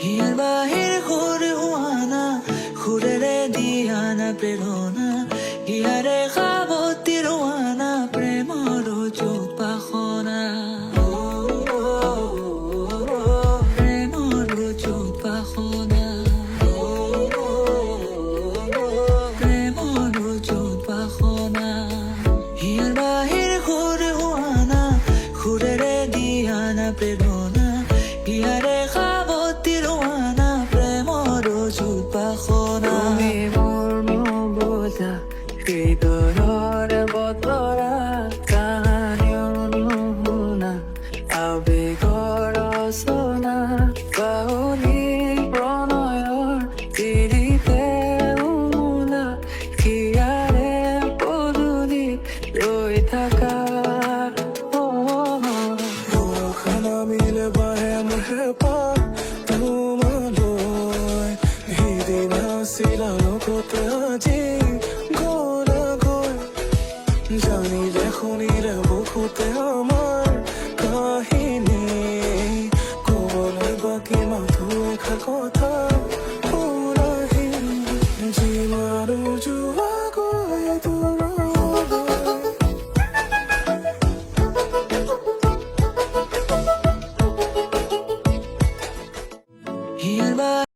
here বাহির ঘুরে হুয়ানা ঘুরে রে দিয়ানা প্রেরণা হিয়ারে খাবতি রোয়ানা প্রেমর চোখ পাখনা প্রেমর চোখ পাখনা প্রেমর চোখ পাখনা হিয়ার বাহির ঘুরে হুয়ানা ঘুরে রে দিয়ানা প্রেরণা হিয়ারে খাবতি রোয়ানা প্রেমর চোখ পাখনা তুমি মোর বোঝা হৃদয়ৰ বতৰা কাহানিও নুশুনা আবেগৰ ৰচনা বাউলী প্ৰণয়ৰ তিৰিতে উমোলা হিয়াৰে পদূলি ৰৈ থাকা খানা মিলে বাহে মুহে পাৰ তোমালৈ সিদিনা আছিলা লগতে আজি গলা গৈ জানিলে শুনিলে বহুতে আমাৰ কাহিনী কবলৈ বাকী মাথো এষাৰ কথা শুনাহি যিমান